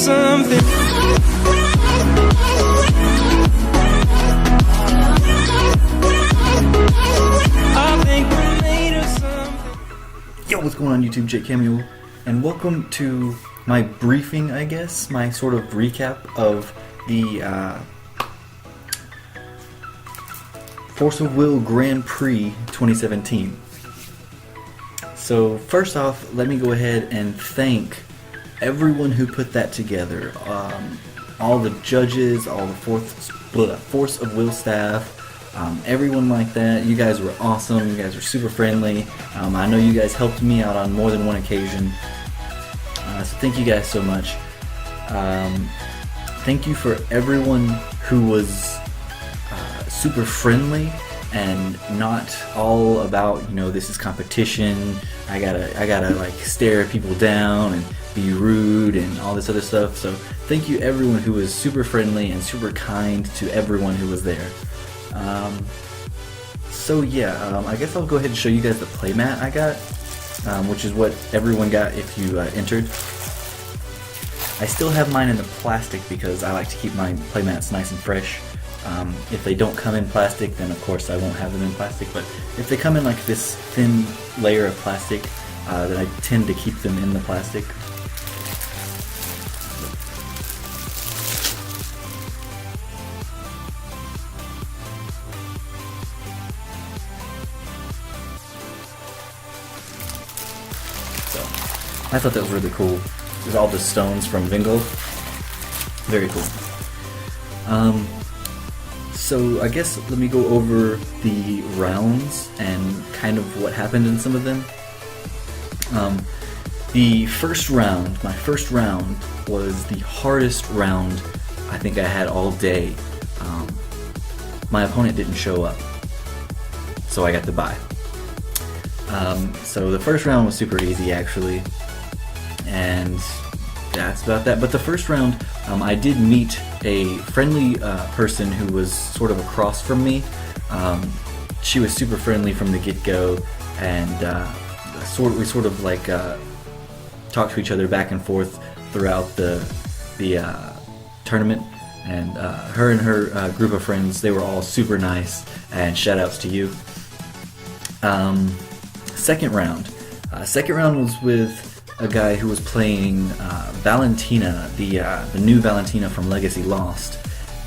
something. I think we're made of something. Yo, what's going on YouTube? Jake Camyo, and welcome to my briefing, I guess, my sort of recap of the Force of Will Grand Prix 2017. So first off, let me go ahead and thank everyone who put that together. All the judges, all the Force of Will staff, everyone like that. You guys were awesome. You guys were super friendly. I know you guys helped me out on more than one occasion. So thank you guys so much. Thank you for everyone who was super friendly and not all about, you know, this is competition. I gotta like stare people down and be rude and all this other stuff. So thank you everyone who was super friendly and super kind to everyone who was there. So yeah, I guess I'll go ahead and show you guys the playmat I got, which is what everyone got if you entered. I still have mine in the plastic because I like to keep my playmats nice and fresh. If they don't come in plastic, then of course I won't have them in plastic, but if they come in like this thin layer of plastic, then I tend to keep them in the plastic. So, I thought that was really cool. There's all the stones from Vingo. Very cool. So I guess let me go over the rounds and kind of what happened in some of them. The first round, my first round, was the hardest round I think I had all day. My opponent didn't show up, so I got the bye. So the first round was super easy actually, and that's about that. But the first round, I did meet a friendly person who was sort of across from me. She was super friendly from the get-go, and we sort of like talked to each other back and forth throughout the tournament. And her and her group of friends, they were all super nice, and shout outs to you. Second round was with a guy who was playing Valentina, the new Valentina from Legacy Lost,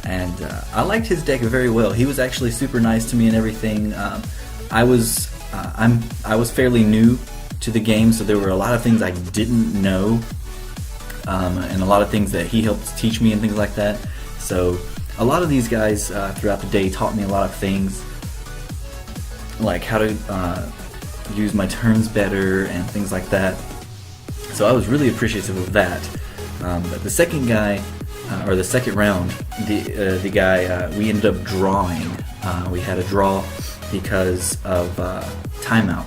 and I liked his deck very well. He was actually super nice to me and everything. I was fairly new to the game, so there were a lot of things I didn't know, and a lot of things that he helped teach me and things like that. So a lot of these guys throughout the day taught me a lot of things, like how to use my turns better and things like that. So I was really appreciative of that. But the second guy, or the second round, the guy, we ended up drawing. We had a draw because of timeout.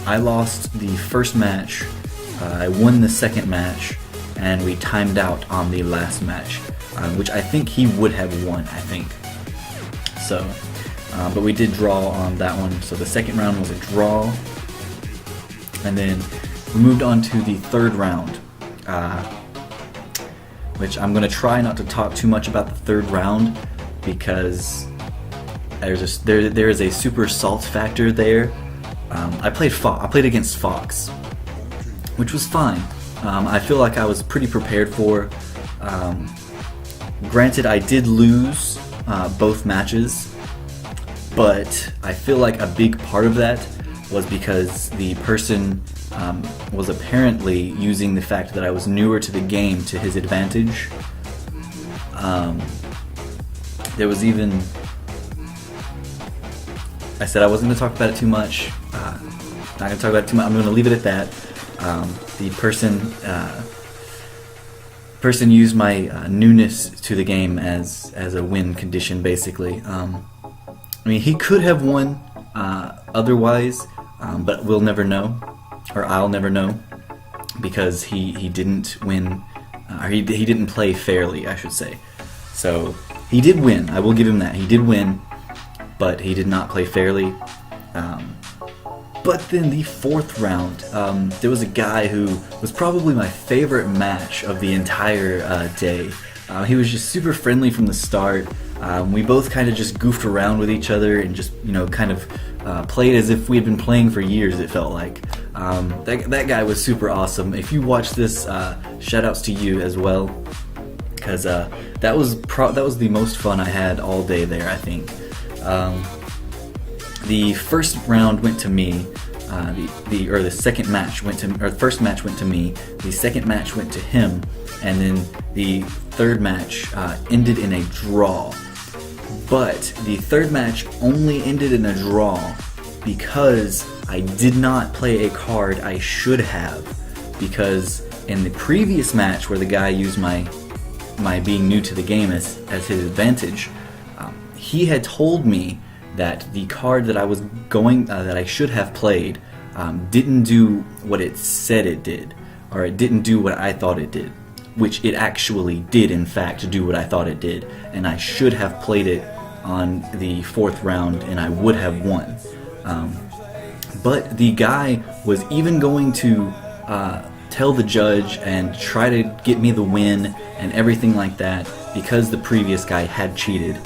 I lost the first match, I won the second match, and we timed out on the last match, which I think he would have won, I think. So, but we did draw on that one. So the second round was a draw, and then we moved on to the third round, which I'm going to try not to talk too much about the third round because there is a super salt factor there. I played against Fox, which was fine. I feel like I was pretty prepared for. Granted, I did lose both matches, but I feel like a big part of that was because the person was apparently using the fact that I was newer to the game to his advantage. There was even... I said I wasn't going to talk about it too much. Not going to talk about it too much. I'm going to leave it at that. The person used my newness to the game as a win condition, basically. I mean, he could have won otherwise, but we'll never know. Or I'll never know, because he didn't win, or he didn't play fairly, I should say. So he did win, I will give him that. He did win, but he did not play fairly. But then the fourth round, there was a guy who was probably my favorite match of the entire day. He was just super friendly from the start. We both kind of just goofed around with each other and just, kind of played as if we had been playing for years, it felt like. That guy was super awesome. If you watch this, shout outs to you as well, because that was the most fun I had all day there, I think. The first round went to me. The second match went to, or the first match went to me. The second match went to him, and then the third match ended in a draw. But the third match only ended in a draw because I did not play a card I should have. Because in the previous match, where the guy used my being new to the game as his advantage, he had told me that the card that I was that I should have played didn't do what it said it did, or it didn't do what I thought it did, which it actually did in fact do what I thought it did, and I should have played it on the fourth round and I would have won. But the guy was even going to tell the judge and try to get me the win and everything like that because the previous guy had cheated.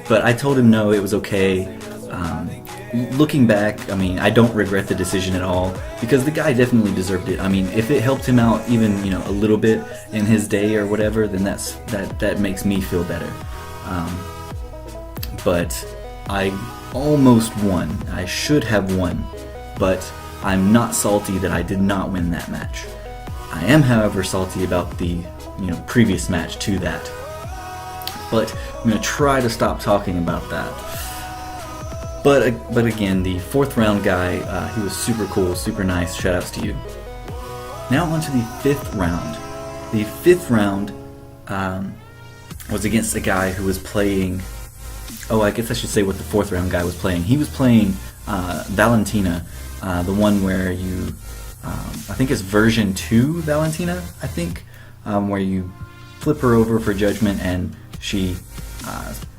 But I told him no, it was okay. Looking back, I don't regret the decision at all, because the guy definitely deserved it. If it helped him out even a little bit in his day or whatever, then that makes me feel better. But I almost won. I should have won, but I'm not salty that I did not win that match. I am, however, salty about the previous match to that. But I'm going to try to stop talking about that. But again, the fourth round guy, he was super cool, super nice. Shoutouts to you. Now on to the fifth round. The fifth round was against a guy who was playing... Oh, I guess I should say what the fourth round guy was playing. He was playing Valentina, the one where you... I think it's version 2 Valentina, I think, where you flip her over for judgment and she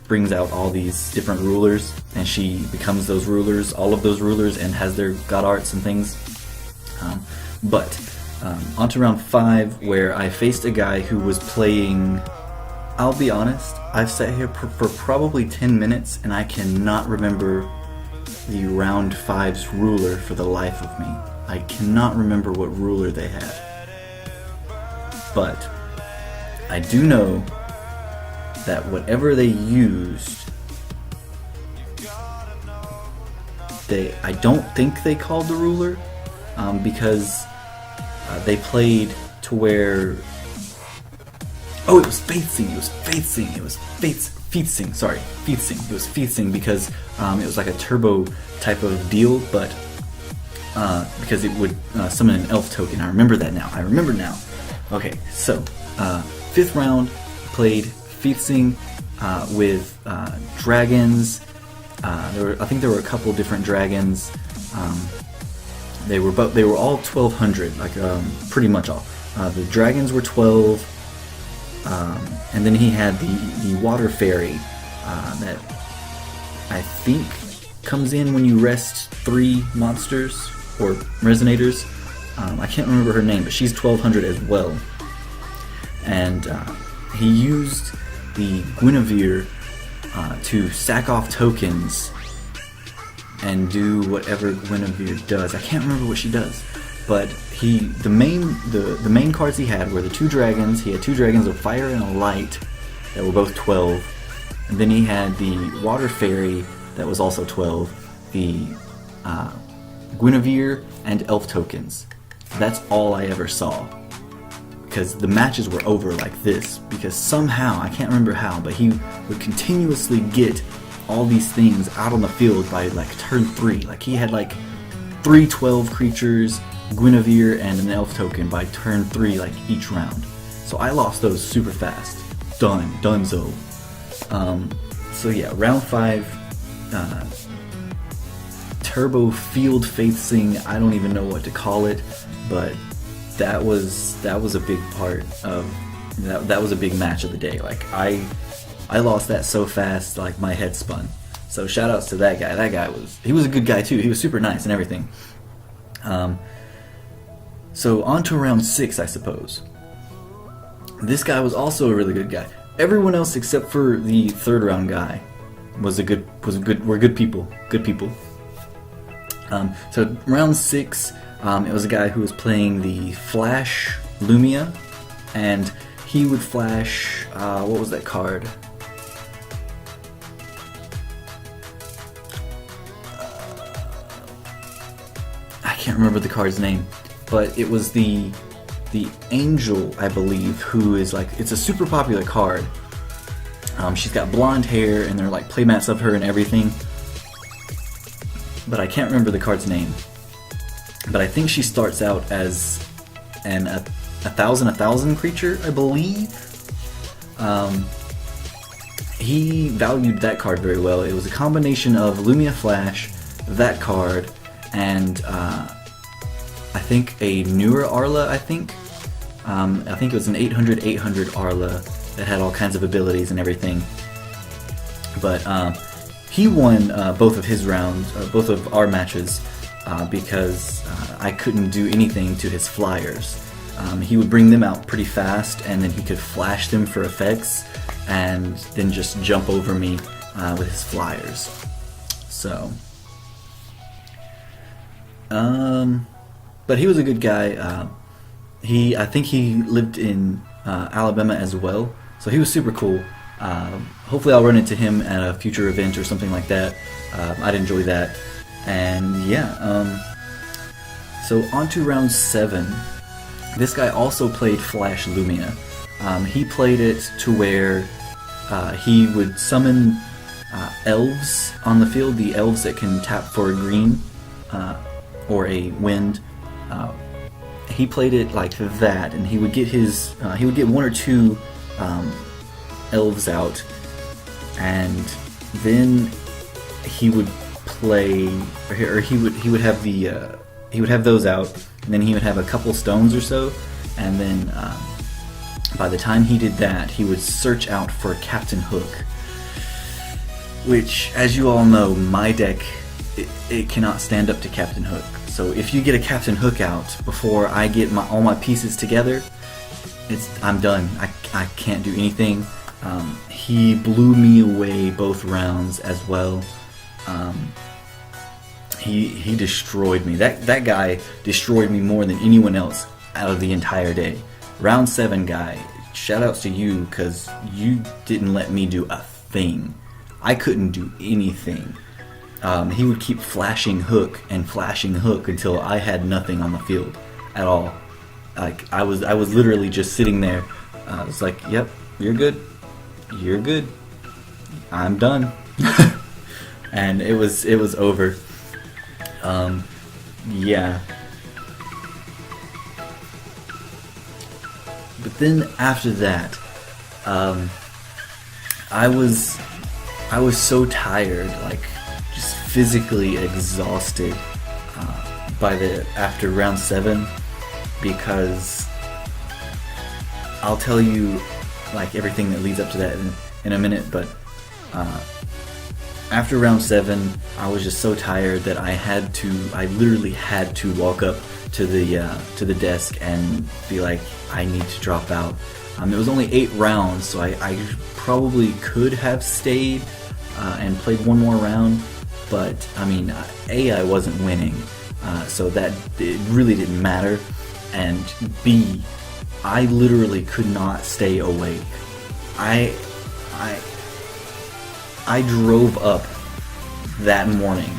brings out all these different rulers, and she becomes those rulers, all of those rulers, and has their god arts and things. But on to round 5, where I faced a guy who was playing... I'll be honest, I've sat here for probably 10 minutes and I cannot remember the round 5's ruler for the life of me. I cannot remember what ruler they had. But I do know that whatever they used, I don't think they called the ruler, because they played to where... Oh, it was Feitsing. It was Feitsing because it was like a turbo type of deal, but because it would summon an elf token. I remember that now. Okay, so fifth round, played Feitsing with dragons. I think there were a couple different dragons. They were all 1200, like pretty much all. The dragons were 12. And then he had the water fairy that I think comes in when you rest 3 monsters or resonators. I can't remember her name, but she's 1200 as well. And he used the Guinevere to sack off tokens and do whatever Guinevere does. I can't remember what she does. But the main cards he had were the 2 dragons. He had 2 dragons of fire and a light that were both 12. And then he had the water fairy that was also 12. The Guinevere and elf tokens. That's all I ever saw. Because the matches were over like this. Because somehow, I can't remember how, but he would continuously get all these things out on the field by like turn 3. Like he had like 3 12 creatures, Guinevere, and an elf token by turn 3, like each round. So I lost those super fast. Donezo. So yeah, round 5, Turbo Field Feitsing. I don't even know what to call it, but that was a big part of that was a big match of the day. Like I lost that so fast, like my head spun. So shout outs to that guy. That guy he was a good guy too. He was super nice and everything. So on to round 6, I suppose. This guy was also a really good guy. Everyone else except for the third round guy were good people. Good people. So round 6, it was a guy who was playing the Flash Lumia, and he would flash. What was that card? I can't remember the card's name, but it was the Angel, I believe, who is like, it's a super popular card. She's got blonde hair, and they're like playmats of her and everything. But I can't remember the card's name. But I think she starts out as an 1,000 creature, I believe. He valued that card very well. It was a combination of Lumia Flash, that card, and I think a newer Arla, I think it was an 800 Arla that had all kinds of abilities and everything. But he won both of his rounds, both of our matches, because I couldn't do anything to his flyers. He would bring them out pretty fast, and then he could flash them for effects, and then just jump over me with his flyers. So, but he was a good guy. I think he lived in Alabama as well, so he was super cool. Hopefully I'll run into him at a future event or something like that. I'd enjoy that. And yeah, so on to round 7. This guy also played Flash Lumia. He played it to where he would summon elves on the field, the elves that can tap for a green or a wind. He played it like that, and he would get he would get 1 or 2 elves out, and then he would play, or he would have he would have those out, and then he would have a couple stones or so, and then by the time he did that, he would search out for Captain Hook, which, as you all know, my deck it cannot stand up to Captain Hook. So if you get a Captain Hook out before I get all my pieces together, I'm done. I can't do anything. He blew me away both rounds as well. He destroyed me. That guy destroyed me more than anyone else out of the entire day. Round 7 guy, shout outs to you, because you didn't let me do a thing. I couldn't do anything. He would keep flashing Hook until I had nothing on the field at all. Like I was literally just sitting there. I was like, "Yep, you're good. You're good. I'm done." And it was over. Yeah. But then after that, I was so tired, like just physically exhausted after round 7, because I'll tell you like everything that leads up to that in a minute. But after round 7, I was just so tired that I literally had to walk up to the desk and be like, I need to drop out. It was only 8 rounds, so I probably could have stayed and played one more round, but I mean, I wasn't winning, so that it really didn't matter, and B, I literally could not stay awake. I drove up that morning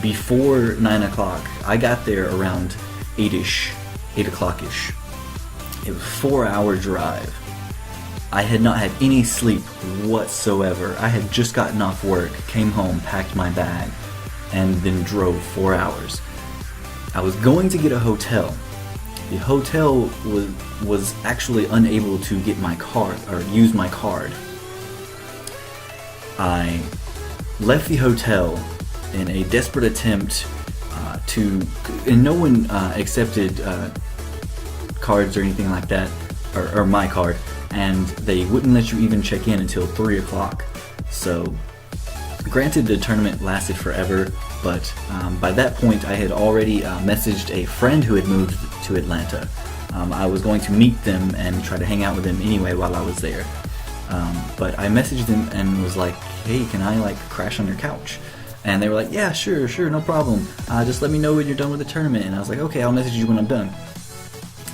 before 9 o'clock. I got there around 8 o'clock-ish. It was a 4-hour drive. I had not had any sleep whatsoever. I had just gotten off work, came home, packed my bag, and then drove 4 hours. I was going to get a hotel. The hotel was actually unable to get my card, or use my card. I left the hotel in a desperate attempt and no one accepted cards or anything like that, or my card, and they wouldn't let you even check in until 3 o'clock. So Granted, the tournament lasted forever, but by that point I had already messaged a friend who had moved to Atlanta. I was going to meet them and try to hang out with them anyway while I was there. But I messaged them and was like, hey, can I like crash on your couch? And they were like, yeah, sure, no problem. Just let me know when you're done with the tournament. And I was like, okay, I'll message you when I'm done.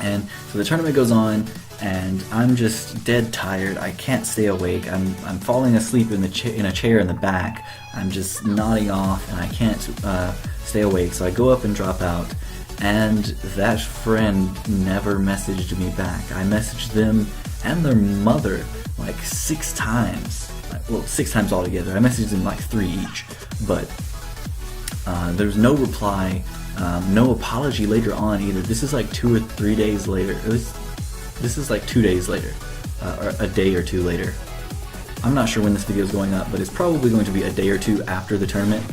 And so the tournament goes on, and I'm just dead tired. I can't stay awake. I'm falling asleep in a chair in the back. I'm just nodding off, and I can't stay awake. So I go up and drop out, and that friend never messaged me back. I messaged them and their mother like 6 times. Well, 6 times altogether. I messaged them like 3 each, but there's no reply, no apology later on either. This is like 2 or 3 days later. This is like 2 days later, or a day or 2 later. I'm not sure when this video is going up, but it's probably going to be a day or 2 after the tournament.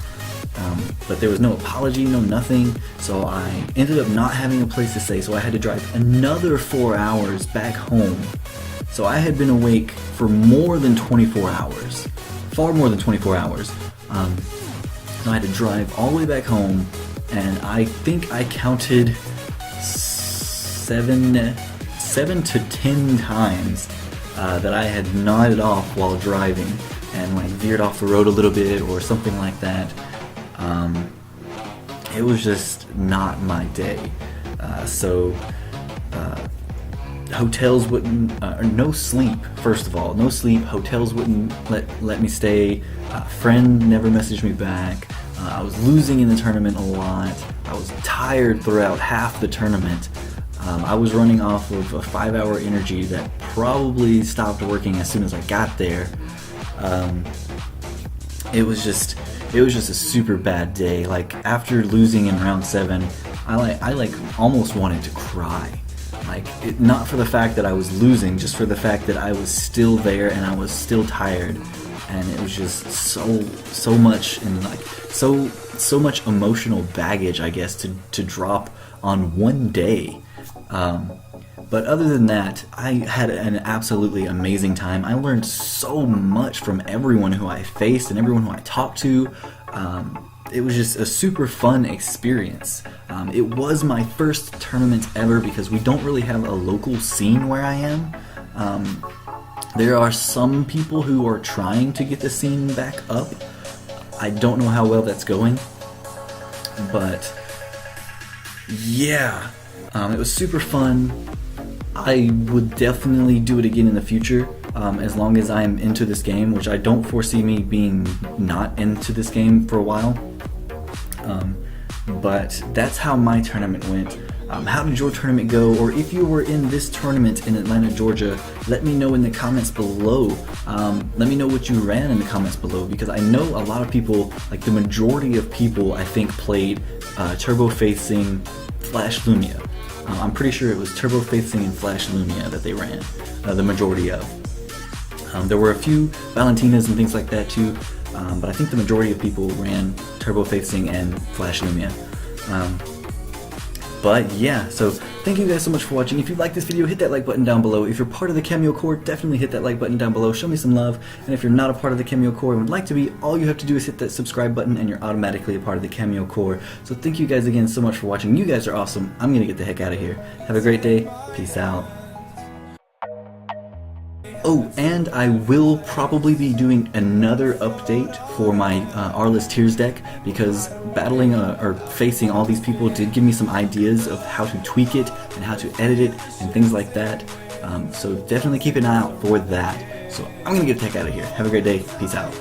But there was no apology, no nothing, so I ended up not having a place to stay, so I had to drive another 4 hours back home. So I had been awake for more than 24 hours, far more than 24 hours. So I had to drive all the way back home, and I think I counted 7 to 10 times that I had nodded off while driving and like veered off the road a little bit or something like that. It was just not my day. Hotels wouldn't, no sleep, first of all, no sleep. Hotels wouldn't let me stay. Friend never messaged me back. I was losing in the tournament a lot. I was tired throughout half the tournament. I was running off of a 5-hour energy that probably stopped working as soon as I got there. It was just a super bad day. Like after losing in round 7, I like almost wanted to cry. Like not for the fact that I was losing, just for the fact that I was still there and I was still tired, and it was just so much, and like so much emotional baggage, I guess, to drop on one day. But other than that, I had an absolutely amazing time. I learned so much from everyone who I faced and everyone who I talked to. It was just a super fun experience. It was my first tournament ever because we don't really have a local scene where I am. There are some people who are trying to get the scene back up. I don't know how well that's going, but yeah, it was super fun. I would definitely do it again in the future, as long as I'm into this game, which I don't foresee me being not into this game for a while. But that's how my tournament went. How did your tournament go? Or if you were in this tournament in Atlanta, Georgia, let me know in the comments below. Let me know what you ran in the comments below, because I know a lot of people, like the majority of people, I think played Turbo Facing Flash Lumia. I'm pretty sure it was Turbo Facing and Flash Lumia that they ran, the majority of. There were a few Valentinas and things like that too, but I think the majority of people ran Turbo Facing and Flash Lumia. But yeah, so thank you guys so much for watching. If you like this video, hit that like button down below. If you're part of the Camyo Corps, definitely hit that like button down below. Show me some love. And if you're not a part of the Camyo Corps and would like to be, all you have to do is hit that subscribe button and you're automatically a part of the Camyo Corps. So thank you guys again so much for watching. You guys are awesome. I'm going to get the heck out of here. Have a great day. Peace out. Oh, and I will probably be doing another update for my Arliss Tears deck, because battling or facing all these people did give me some ideas of how to tweak it and how to edit it and things like that. So definitely keep an eye out for that. So I'm going to get the heck out of here. Have a great day. Peace out.